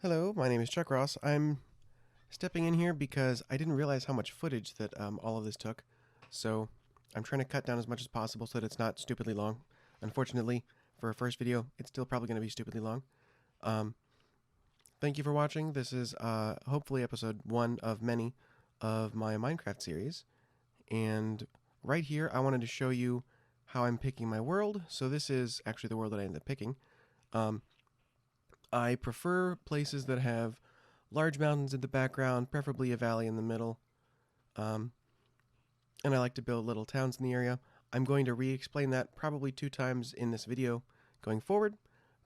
Hello, my name is Chuck Ross. I'm stepping in here because I didn't realize how much footage that all of this took. So I'm trying to cut down as much as possible so that it's not stupidly long. Unfortunately, for a first video, it's still probably going to be stupidly long. Um, Thank you for watching. This is hopefully episode 1 of many of my Minecraft series. And right here, I wanted to show you how I'm picking my world. So this is actually the world that I ended up picking. Um, I prefer places that have large mountains in the background, preferably a valley in the middle. Um, and I like to build little towns in the area. I'm going to re-explain that probably 2 times in this video going forward.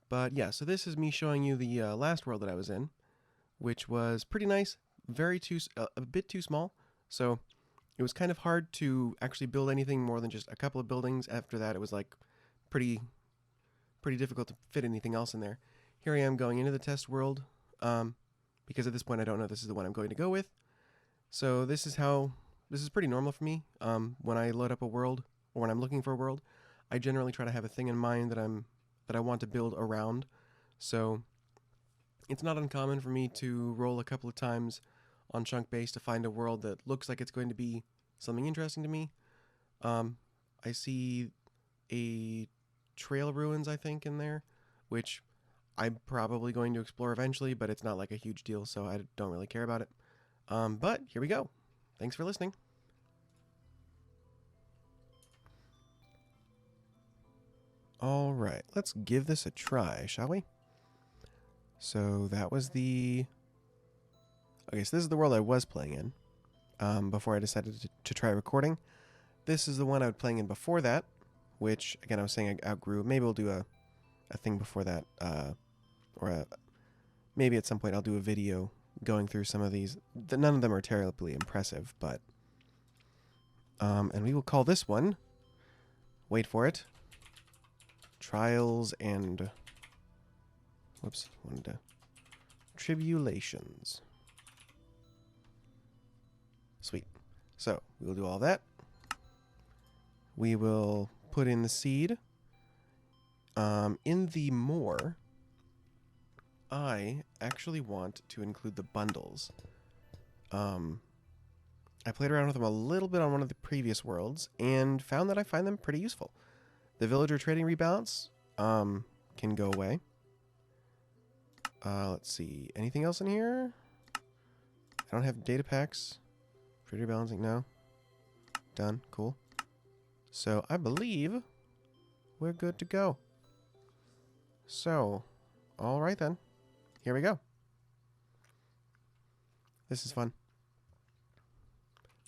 But yeah, so this is me showing you the last world that I was in, which was pretty nice, a bit too small. So it was kind of hard to actually build anything more than just a couple of buildings. After that, it was like pretty pretty difficult to fit anything else in there. Here I am going into the test world, because at this point I don't know if this is the one I'm going to go with. So this is pretty normal for me. When I load up a world or when I'm looking for a world, I generally try to have a thing in mind that I want to build around. So it's not uncommon for me to roll a couple of times on Chunk Base to find a world that looks like it's going to be something interesting to me. I see a trail ruins, I think, in there, which I'm probably going to explore eventually, but it's not like a huge deal, so I don't really care about it. But here we go. Thanks for listening. All right, let's give this a try, shall we? So that was the... Okay, so this is the world I was playing in before I decided to try recording. This is the one I was playing in before that, which, again, I was saying I outgrew. Maybe we'll do a thing before that, maybe at some point I'll do a video going through some of these. None of them are terribly impressive, but... and we will call this one, wait for it, Trials and... Whoops, wanted to... Tribulations. Sweet. So, we will do all that. We will put in the seed. In the more, I actually want to include the bundles. I played around with them a little bit on one of the previous worlds and found that I find them pretty useful. The villager trading rebalance can go away. Let's see. Anything else in here? I don't have data packs. Trade rebalancing, no. Done. Cool. So I believe we're good to go. So, alright then. Here we go. This is fun.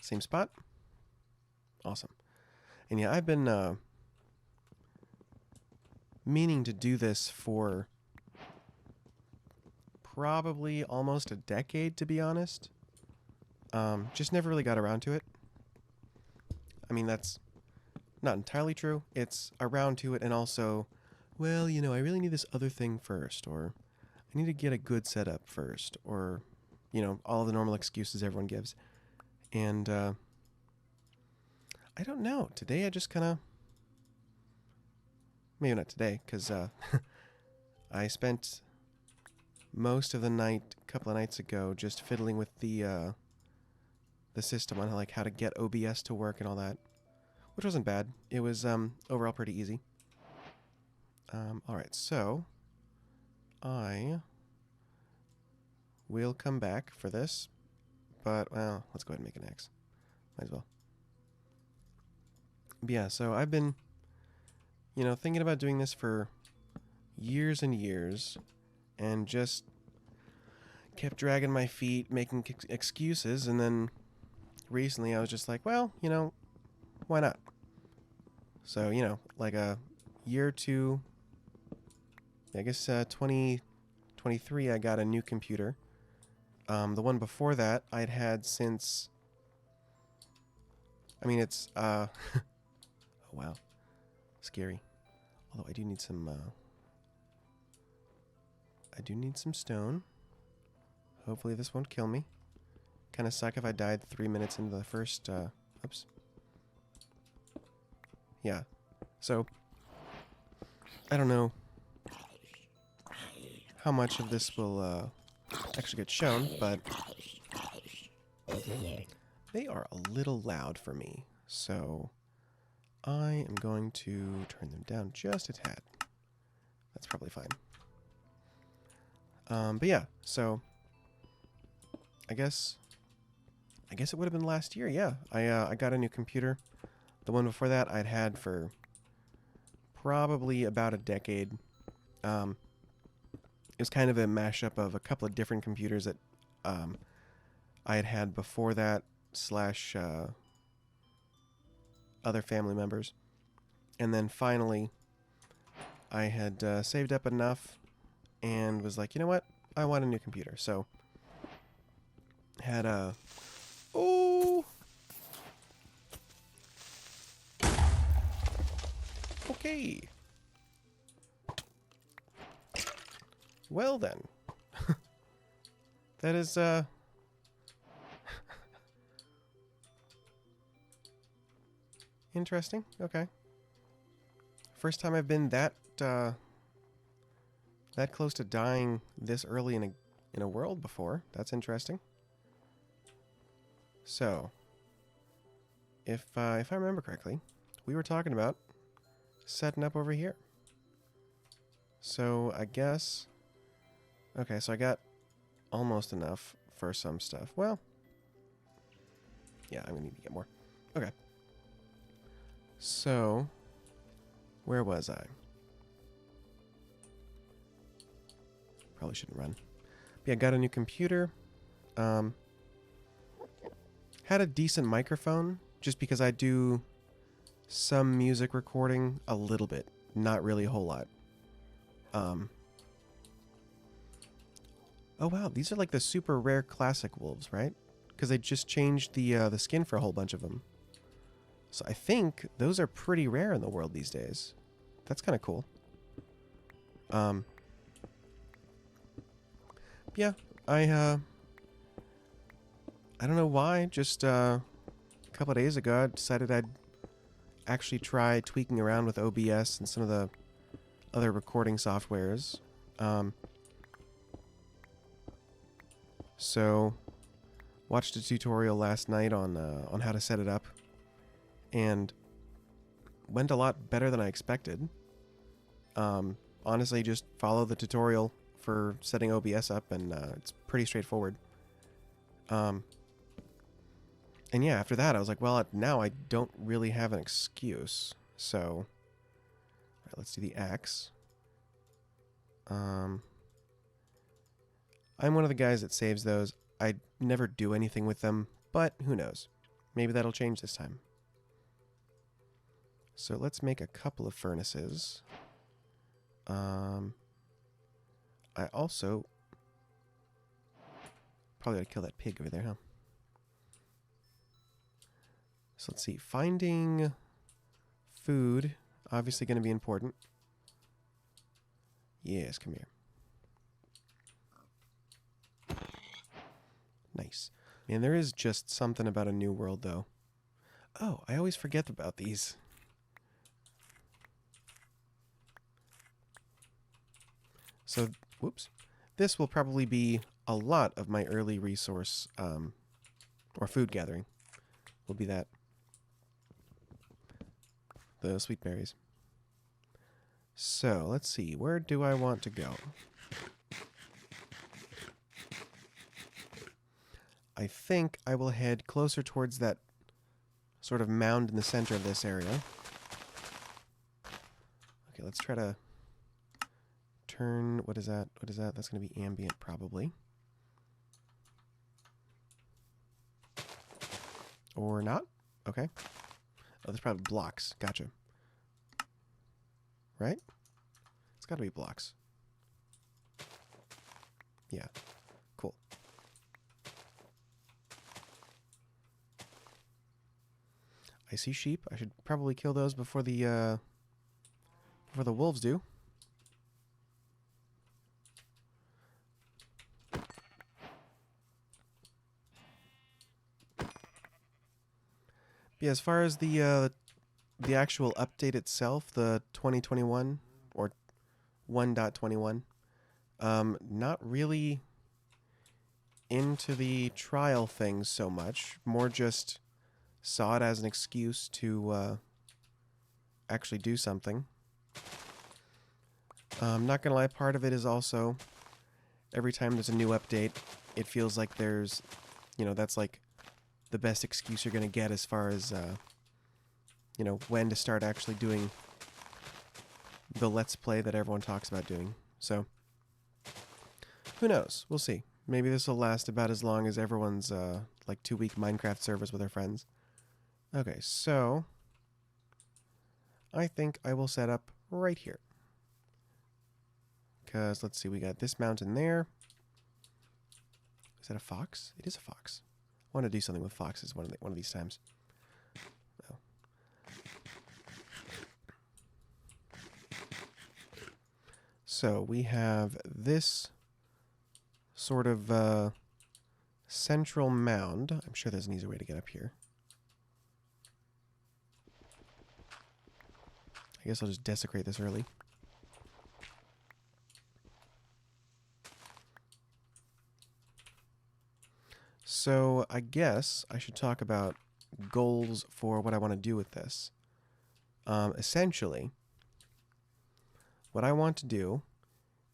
Same spot. Awesome. And yeah, I've been meaning to do this for probably almost a decade, to be honest. Just never really got around to it. I mean, that's not entirely true. It's around to it, and also, well, you know, I really need this other thing first, or I need to get a good setup first, or, you know, all the normal excuses everyone gives. And, I don't know. Today I just kind of... Maybe not today, because, I spent most of the night, a couple of nights ago, just fiddling with the system on like how to get OBS to work and all that, which wasn't bad. It was overall pretty easy. All right, so I will come back for this, but well, let's go ahead and make an X. Might as well. But yeah, so I've been, you know, thinking about doing this for years and years, and just kept dragging my feet, making excuses, and then recently I was just like, well, you know, why not? So, you know, like a year or two, I guess 2023, I got a new computer. The one before that I'd had since, I mean, it's, oh wow, scary. Although I do need some stone. Hopefully this won't kill me. Kind of suck if I died 3 minutes into the first, oops. Yeah. So, I don't know how much of this will actually get shown, but they are a little loud for me. So I am going to turn them down just a tad. That's probably fine. But yeah, so I guess it would have been last year. Yeah, I got a new computer. The one before that I'd had for probably about a decade. It was kind of a mashup of a couple of different computers that I had before that, slash other family members. And then finally, I had saved up enough and was like, you know what? I want a new computer. So, had a... Oh! Okay. Well then. That is, interesting. Okay. First time I've been that close to dying this early in a world before. That's interesting. So, if I remember correctly, we were talking about setting up over here. So I guess, okay, so I got almost enough for some stuff. Well, yeah, I'm gonna need to get more. Okay. So, where was I? Probably shouldn't run. But yeah, got a new computer. Had a decent microphone, just because I do some music recording a little bit, not really a whole lot. Oh wow, these are like the super rare classic wolves, right? Because they just changed the skin for a whole bunch of them. So I think those are pretty rare in the world these days. That's kind of cool. Yeah, I don't know why, just a couple of days ago I decided I'd actually try tweaking around with OBS and some of the other recording softwares. So watched a tutorial last night on how to set it up, and went a lot better than I expected. Honestly, just follow the tutorial for setting OBS up, and it's pretty straightforward. And yeah, after that, I was like, well, now I don't really have an excuse. So, all right, let's do the axe. I'm one of the guys that saves those. I never do anything with them, but who knows? Maybe that'll change this time. So let's make a couple of furnaces. I also probably ought to kill that pig over there, huh? So let's see. Finding food, obviously going to be important. Yes, come here. Nice. Man, there is just something about a new world, though. Oh, I always forget about these. So, whoops. This will probably be a lot of my early resource, or food gathering. Will be that. The sweet berries. So, let's see. Where do I want to go? I think I will head closer towards that sort of mound in the center of this area. Okay, let's try to turn... What is that? What is that? That's going to be ambient, probably. Or not? Okay. Oh, there's probably blocks. Gotcha. Right? It's got to be blocks. Yeah. Cool. I see sheep. I should probably kill those before the wolves do. Yeah, as far as the actual update itself, the 2021 or 1.21, not really into the trial thing so much, more just saw it as an excuse to actually do something. Not gonna lie, part of it is also every time there's a new update, it feels like there's, you know, that's like the best excuse you're gonna get as far as, you know, when to start actually doing the Let's Play that everyone talks about doing. So, who knows? We'll see. Maybe this will last about as long as everyone's, like, 2-week Minecraft servers with their friends. Okay, so I think I will set up right here. Because, let's see, we got this mountain there. Is that a fox? It is a fox. I want to do something with foxes one of these times. Oh. So, we have this sort of central mound. I'm sure there's an easy way to get up here. I guess I'll just desecrate this early. So I guess I should talk about goals for what I want to do with this. Essentially, what I want to do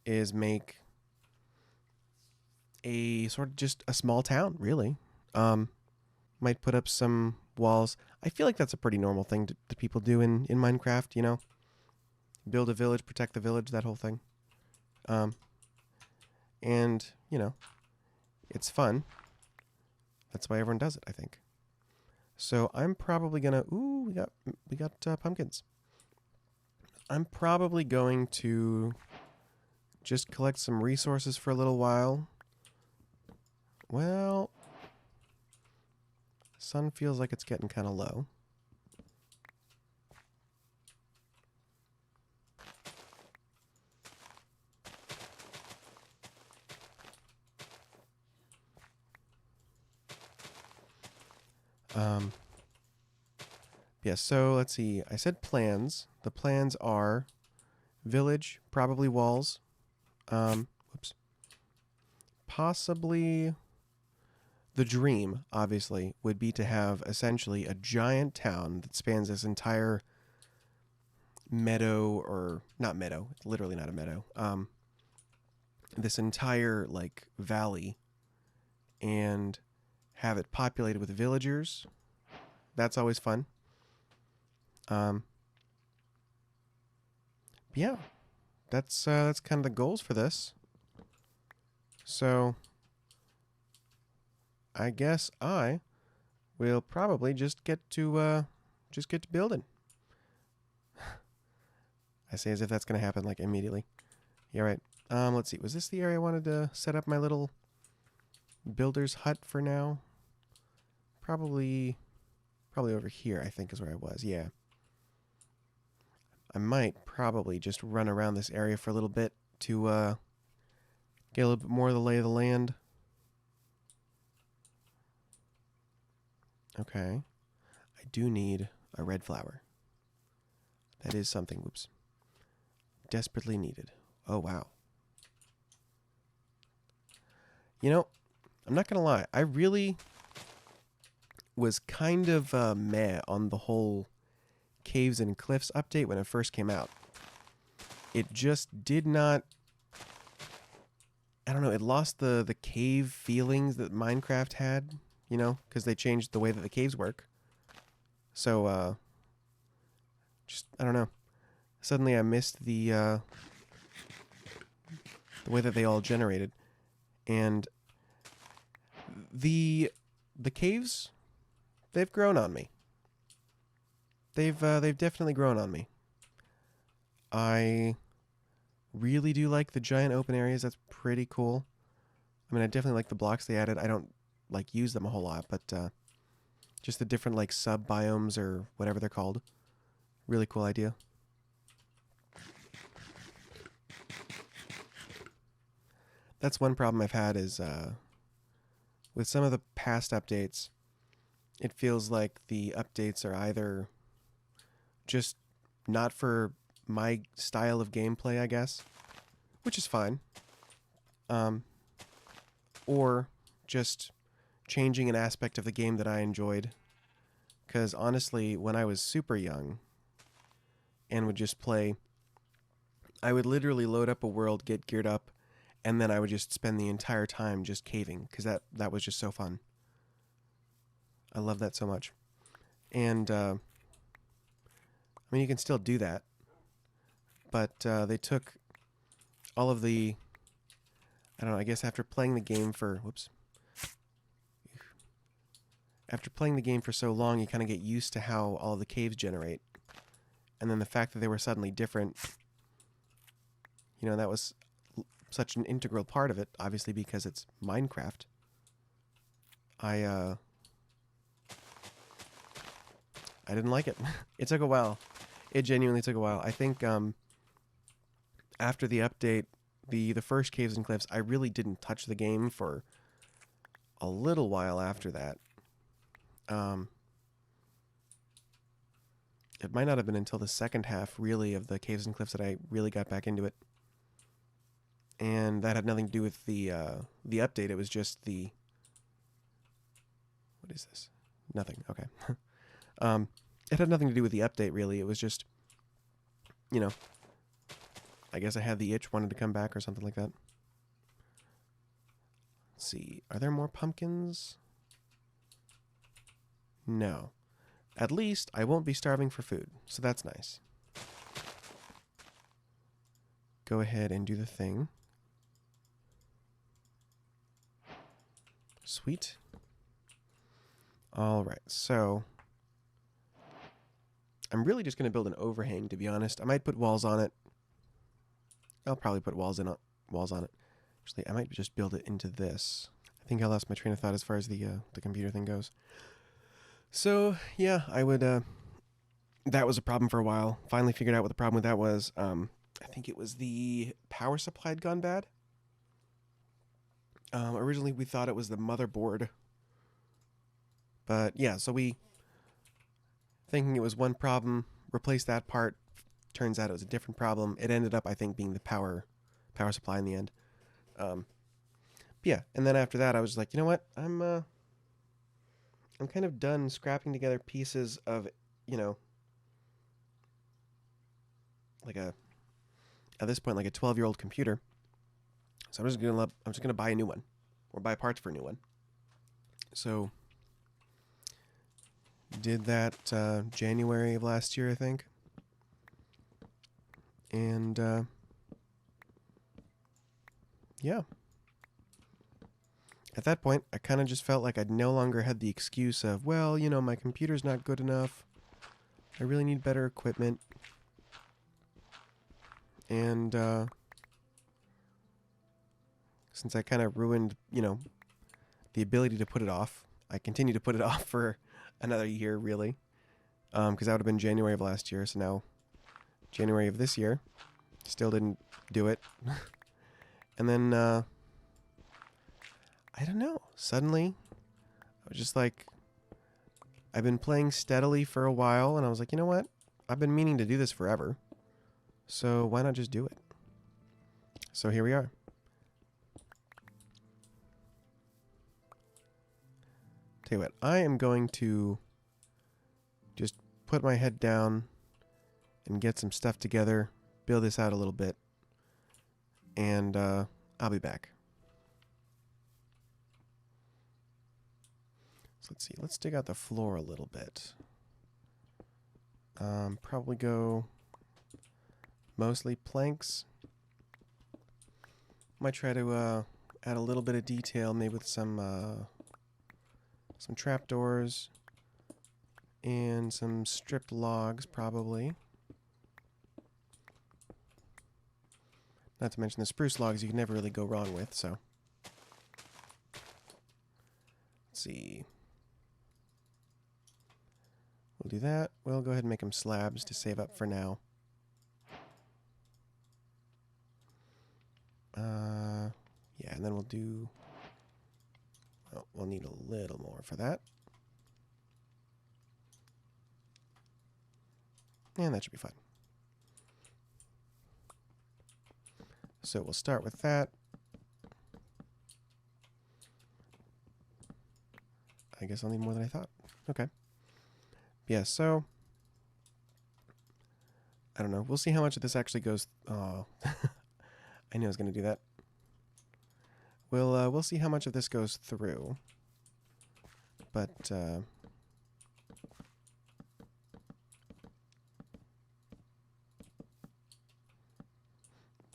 is make a sort of just a small town, really. Might put up some walls. I feel like that's a pretty normal thing that people do in Minecraft, you know? Build a village, protect the village, that whole thing. And, you know, it's fun. That's why everyone does it, I think. So I'm probably gonna... Ooh, we got pumpkins. I'm probably going to just collect some resources for a little while. Well, sun feels like it's getting kind of low. Yeah, so let's see. I said plans. The plans are village, probably walls. Whoops. Possibly the dream, obviously, would be to have essentially a giant town that spans this entire meadow, or not meadow, it's literally not a meadow. This entire like valley, and have it populated with villagers. That's always fun. Yeah, that's kind of the goals for this. So I guess I will probably just get to building. I say as if that's gonna happen like immediately. Yeah, right. Let's see. Was this the area I wanted to set up my little builder's hut for now? Probably over here, I think is where I was. Yeah. I might probably just run around this area for a little bit to get a little bit more of the lay of the land. Okay. I do need a red flower. That is something, whoops, desperately needed. Oh, wow. You know, I'm not going to lie. I really was kind of meh on the whole Caves and Cliffs update when it first came out. It just did not... I don't know, it lost the cave feelings that Minecraft had, you know, because they changed the way that the caves work. So, just, I don't know. Suddenly I missed the way that they all generated. And the caves, they've grown on me. They've definitely grown on me. I really do like the giant open areas. That's pretty cool. I mean, I definitely like the blocks they added. I don't like use them a whole lot, but just the different like sub biomes or whatever they're called. Really cool idea. That's one problem I've had is with some of the past updates, it feels like the updates are either just not for my style of gameplay, I guess, which is fine, or just changing an aspect of the game that I enjoyed. Because honestly, when I was super young and would just play, I would literally load up a world, get geared up, and then I would just spend the entire time just caving, because that was just so fun. I love that so much. And, I mean, you can still do that, but they took all of the, I don't know, I guess after playing the game for, after playing the game for so long, you kind of get used to how all of the caves generate. And then the fact that they were suddenly different, you know, that was such an integral part of it, obviously because it's Minecraft. I didn't like it. It took a while. It genuinely took a while. I think after the update, the first Caves and Cliffs, I really didn't touch the game for a little while after that. It might not have been until the second half, really, of the Caves and Cliffs that I really got back into it. And that had nothing to do with the update. It was just the... What is this? Nothing. Okay. It had nothing to do with the update, really. It was just, you know, I guess I had the itch, wanted to come back or something like that. Let's see. Are there more pumpkins? No. At least I won't be starving for food, so that's nice. Go ahead and do the thing. Sweet. All right, so I'm really just going to build an overhang, to be honest. I might put walls on it. I'll probably put walls on it. Actually, I might just build it into this. I think I lost my train of thought as far as the computer thing goes. So, yeah, I would... that was a problem for a while. Finally figured out what the problem with that was. I think it was the power supply had gone bad. Originally, we thought it was the motherboard. But, yeah, so we... thinking it was one problem, replaced that part. Turns out it was a different problem. It ended up, I think, being the power supply in the end. Yeah, and then after that, I was like, you know what? I'm kind of done scrapping together pieces of, you know, like at this point, like a 12-year-old computer. So I'm just gonna buy a new one, or buy parts for a new one. So did that January of last year, I think. And yeah. At that point, I kind of just felt like I no longer had the excuse of, well, you know, my computer's not good enough. I really need better equipment. And since I kind of ruined, you know, the ability to put it off, I continue to put it off for another year, really. Because that would have been January of last year, so now January of this year. Still didn't do it. And then, I don't know. Suddenly, I was just like, I've been playing steadily for a while, and I was like, you know what? I've been meaning to do this forever. So why not just do it? So here we are. Tell you what, I am going to just put my head down and get some stuff together, build this out a little bit, and I'll be back. So let's see, let's dig out the floor a little bit. Probably go mostly planks. Might try to add a little bit of detail, maybe with some trapdoors and some stripped logs, probably. Not to mention the spruce logs you can never really go wrong with, so. Let's see. We'll do that. We'll go ahead and make them slabs to save up for now. Yeah, and then we'll do... Well, we'll need a little more for that. And that should be fine. So we'll start with that. I guess I'll need more than I thought. Okay. Yeah, so I don't know. We'll see how much of this actually goes. Oh, I knew I was going to do that. We'll see how much of this goes through. But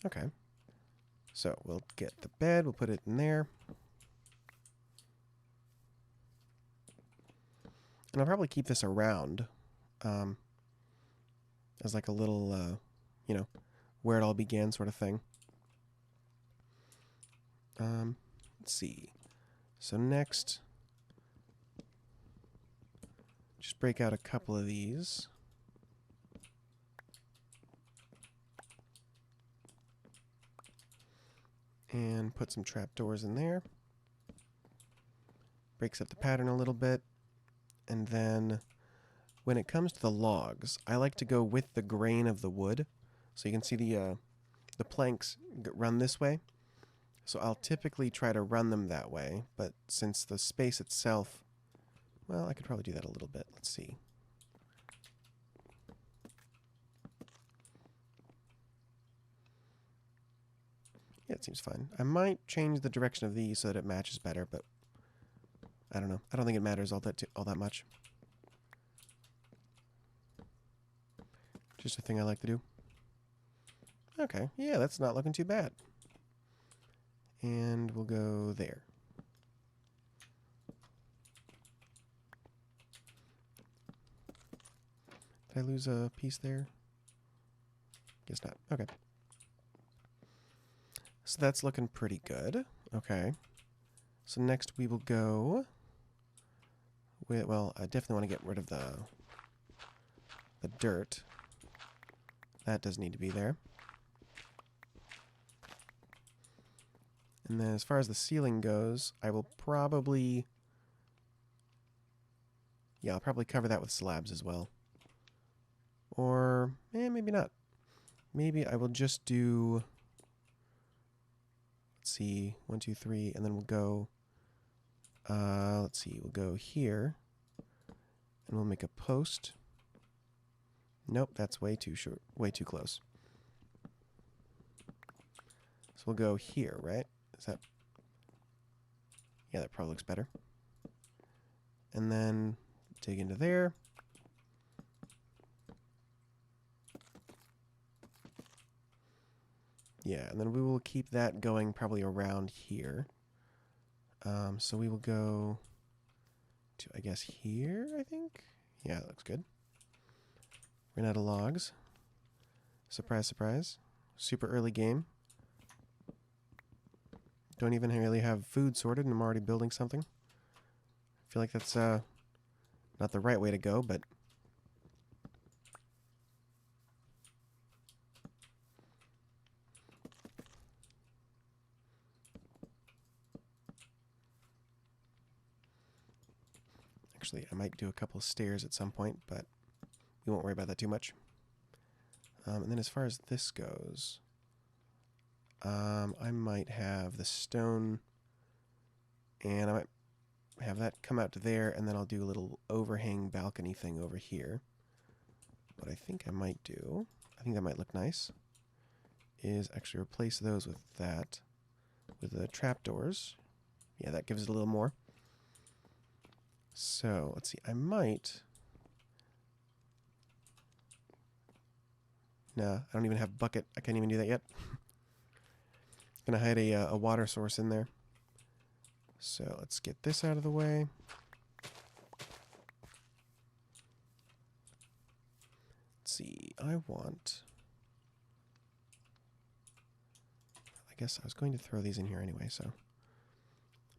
okay. So we'll get the bed. We'll put it in there. And I'll probably keep this around as like a little, you know, where it all began sort of thing. Let's see. So next, just break out a couple of these. And put some trapdoors in there. Breaks up the pattern a little bit. And then when it comes to the logs, I like to go with the grain of the wood. So you can see the planks run this way. So I'll typically try to run them that way. But since the space itself, well, I could probably do that a little bit. Let's see. Yeah, it seems fine. I might change the direction of these so that it matches better, but I don't know. I don't think it matters all that much. Just a thing I like to do. Okay, yeah, that's not looking too bad. And we'll go there. Did I lose a piece there? Guess not. Okay. So that's looking pretty good. Okay. So next we will go with, well, I definitely want to get rid of the dirt. That does need to be there. And then as far as the ceiling goes, I will probably, yeah, I'll probably cover that with slabs as well. Or, maybe not. Maybe I will just do, let's see, 1, 2, 3, and then we'll go, let's see, we'll go here, and we'll make a post. Nope, that's way too short, way too close. So we'll go here, right? Is that, yeah, that probably looks better. And then dig into there. Yeah, and then we will keep that going probably around here. So we will go to, I guess, here, I think? Yeah, that looks good. Ran out of logs. Surprise, surprise. Super early game. Don't even really have food sorted and I'm already building something. I feel like that's not the right way to go, but actually I might do a couple of stairs at some point, but we won't worry about that too much. And then as far as this goes, I might have the stone, and I might have that come out to there, and then I'll do a little overhang balcony thing over here. What I think I might do, I think that might look nice, is actually replace those with that, with the trapdoors. Yeah, that gives it a little more. So, let's see, I might... Nah, I don't even have bucket. I can't even do that yet. Gonna hide a water source in there. So let's get this out of the way. Let's see, I want... I guess I was going to throw these in here anyway, so...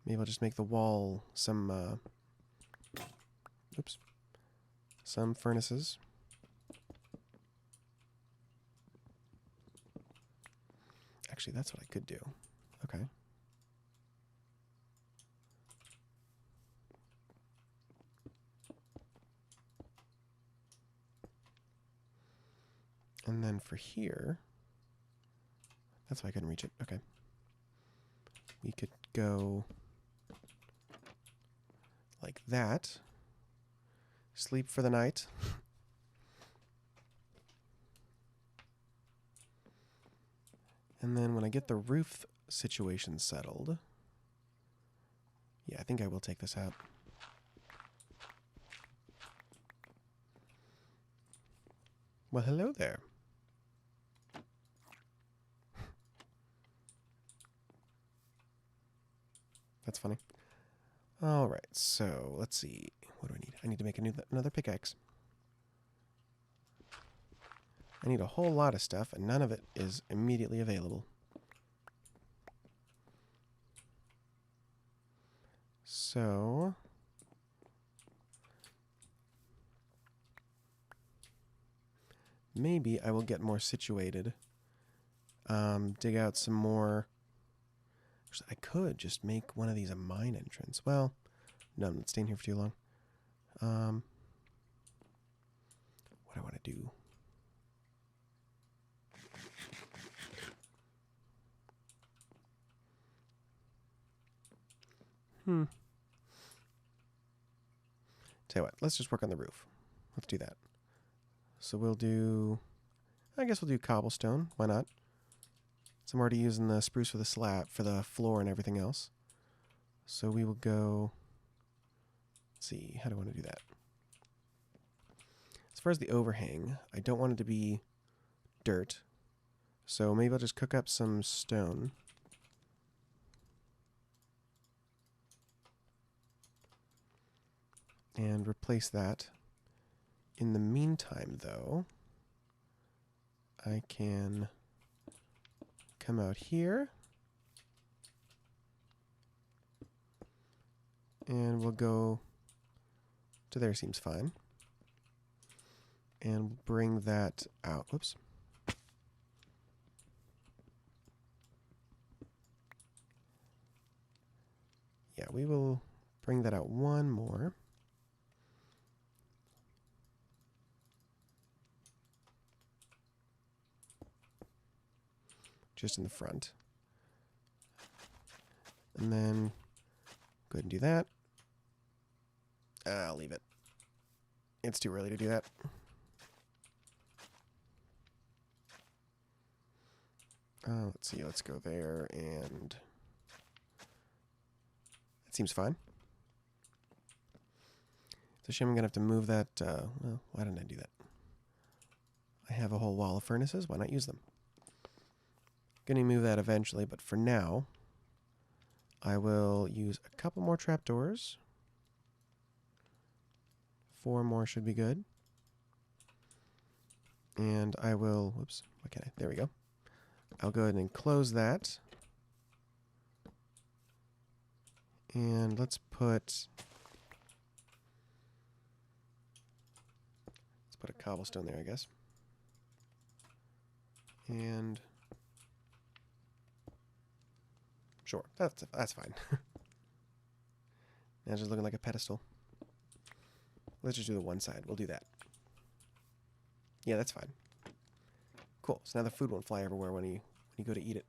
Maybe I'll just make the wall some, oops. Some furnaces. Actually, that's what I could do. Okay. And then for here, that's why I couldn't reach it. Okay. We could go like that. Sleep for the night. And then when I get the roof situation settled, yeah, I think I will take this out. Well, hello there. That's funny. All right, so let's see. What do I need? I need to make another pickaxe. I need a whole lot of stuff, and none of it is immediately available. So maybe I will get more situated. Dig out some more. I could just make one of these a mine entrance. Well, no, I'm not staying here for too long. What do I want to do? Tell you what, let's just work on the roof. Let's do that. So we'll do, I guess we'll do cobblestone. Why not? So I'm already using the spruce for the slab, for the floor and everything else. So we will go, let's see, how do I want to do that? As far as the overhang, I don't want it to be dirt. So maybe I'll just cook up some stone. And replace that. In the meantime, though, I can come out here. And we'll go to there, seems fine. And bring that out. Whoops. Yeah, we will bring that out one more. Just in the front. And then go ahead and do that. I'll leave it. It's too early to do that. Let's see, let's go there, and that seems fine. It's a shame I'm going to have to move that. Well, why didn't I do that? I have a whole wall of furnaces. Why not use them? Going to move that eventually, but for now, I will use a couple more trapdoors. 4 more should be good. And I will, whoops, okay, there we go. I'll go ahead and close that. And let's put a cobblestone there, I guess. And sure, that's fine. Now it's just looking like a pedestal. Let's just do the one side. We'll do that. Yeah, that's fine. Cool. So now the food won't fly everywhere when you go to eat it.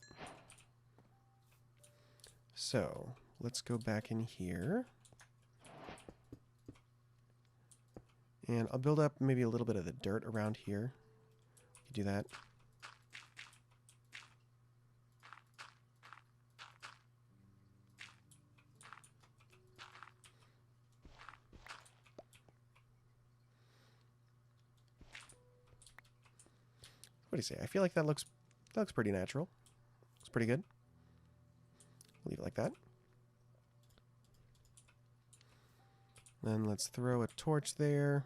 So let's go back in here. And I'll build up maybe a little bit of the dirt around here. You do that. What do you say? I feel like that looks pretty natural. Looks pretty good. Leave it like that. Then let's throw a torch there.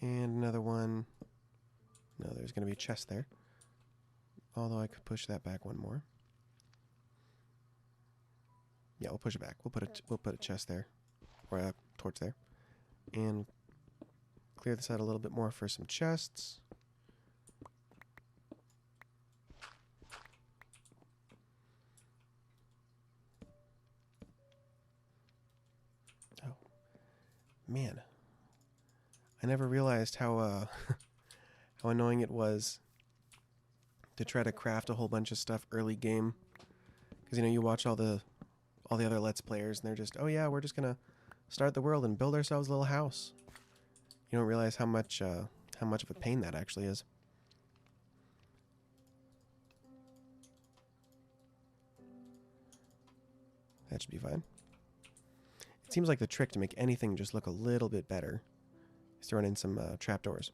And another one. No, there's going to be a chest there. Although I could push that back one more. Yeah, we'll push it back. We'll put a chest there. Or a torch there. And clear this out a little bit more for some chests. Man, I never realized how how annoying it was to try to craft a whole bunch of stuff early game. Because, you know, you watch all the all the other Let's Players, and they're just, oh yeah, we're just gonna start the world and build ourselves a little house. You don't realize how much of a pain that actually is. That should be fine. It seems like the trick to make anything just look a little bit better is to run in some trapdoors.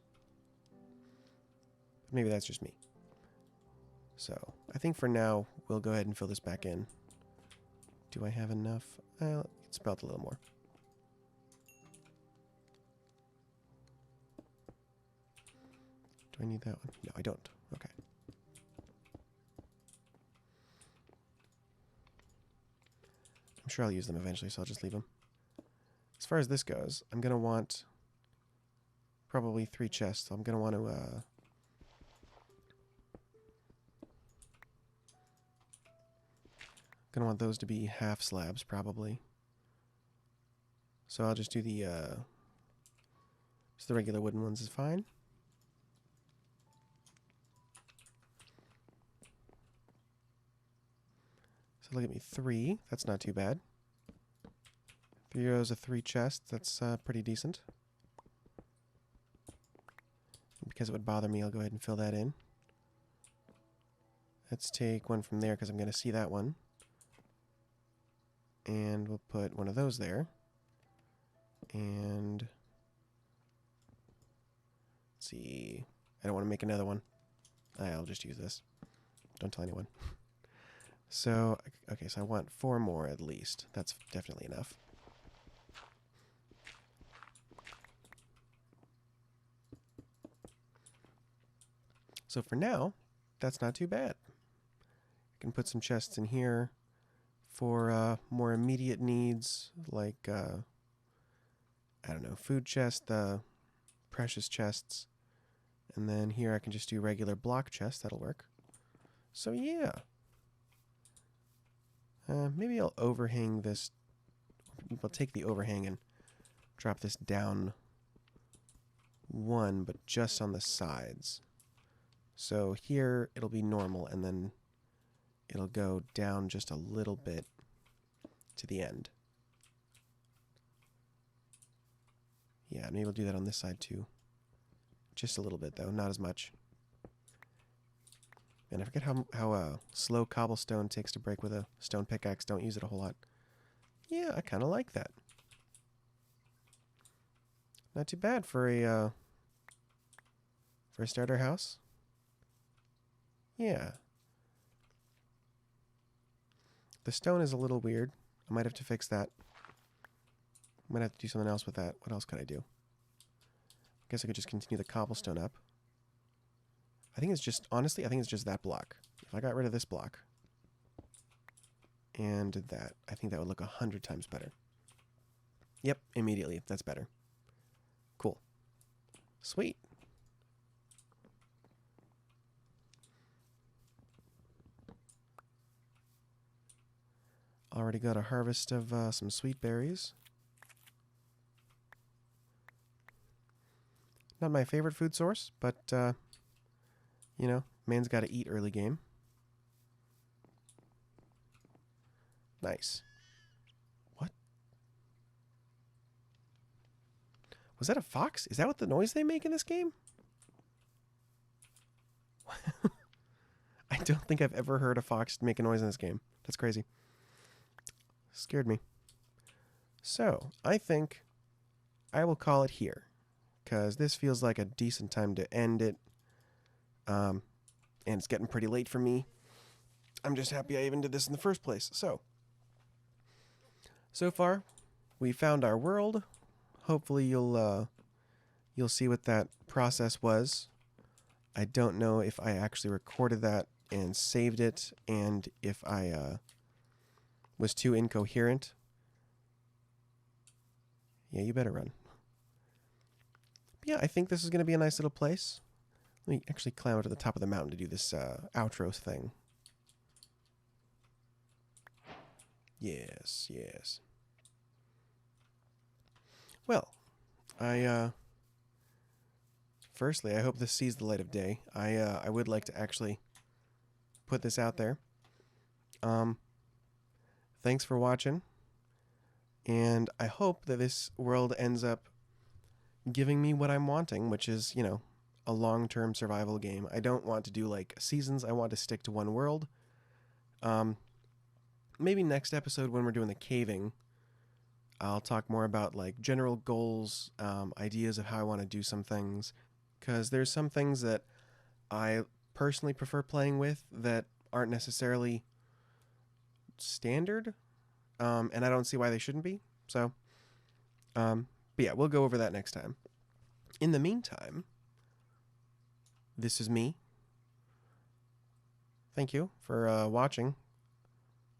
Maybe that's just me. So, I think for now, we'll go ahead and fill this back in. Do I have enough? It's about a little more. Do I need that one? No, I don't. Okay. I'm sure I'll use them eventually, so I'll just leave them. As far as this goes, I'm going to want probably 3 chests. I'm going to want to... Gonna want those to be half slabs, probably. So I'll just do the regular wooden ones is fine. So look at me, 3. That's not too bad. 3 rows of 3 chests. That's pretty decent. Because it would bother me, I'll go ahead and fill that in. Let's take one from there because I'm going to see that one. And we'll put one of those there. And let's see. I don't want to make another one. I'll just use this. Don't tell anyone. So, okay, so I want 4 more at least. That's definitely enough. So for now, that's not too bad. I can put some chests in here for more immediate needs, like, I don't know, food chest, precious chests. And then here I can just do regular block chests. That'll work. So yeah. Maybe I'll overhang this. I'll take the overhang and drop this down 1, but just on the sides. So here it'll be normal, and then it'll go down just a little bit to the end. Yeah, maybe I'll do that on this side too. Just a little bit, though, not as much. And I forget how slow cobblestone takes to break with a stone pickaxe. Don't use it a whole lot. Yeah, I kind of like that. Not too bad for a starter house. Yeah. The stone is a little weird. I might have to fix that. I might have to do something else with that. What else could I do? I guess I could just continue the cobblestone up. I think it's just, honestly, I think it's just that block. If I got rid of this block and did that, I think that would look 100 times better. Yep, immediately. That's better. Cool. Sweet. Already got a harvest of some sweet berries. Not my favorite food source, but, you know, man's got to eat early game. Nice. What? Was that a fox? Is that what the noise they make in this game? I don't think I've ever heard a fox make a noise in this game. That's crazy. Scared me. So, I think I will call it here, because this feels like a decent time to end it. And it's getting pretty late for me. I'm just happy I even did this in the first place. So far, we found our world. Hopefully you'll see what that process was. I don't know if I actually recorded that and saved it, and if I was too incoherent. Yeah, you better run. But yeah, I think this is going to be a nice little place. Let me actually climb up to the top of the mountain to do this outro thing. Yes, yes. Well, firstly, I hope this sees the light of day. I would like to actually put this out there. thanks for watching, and I hope that this world ends up giving me what I'm wanting, which is, a long-term survival game. I don't want to do like seasons. I want to stick to one world. Um, Maybe next episode when we're doing the caving, I'll talk more about like general goals, ideas of how I want to do some things, because there's some things that I personally prefer playing with that aren't necessarily standard, and I don't see why they shouldn't be. So, but yeah, we'll go over that next time. In the meantime, this is me. Thank you for watching,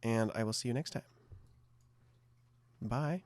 and I will see you next time. Bye.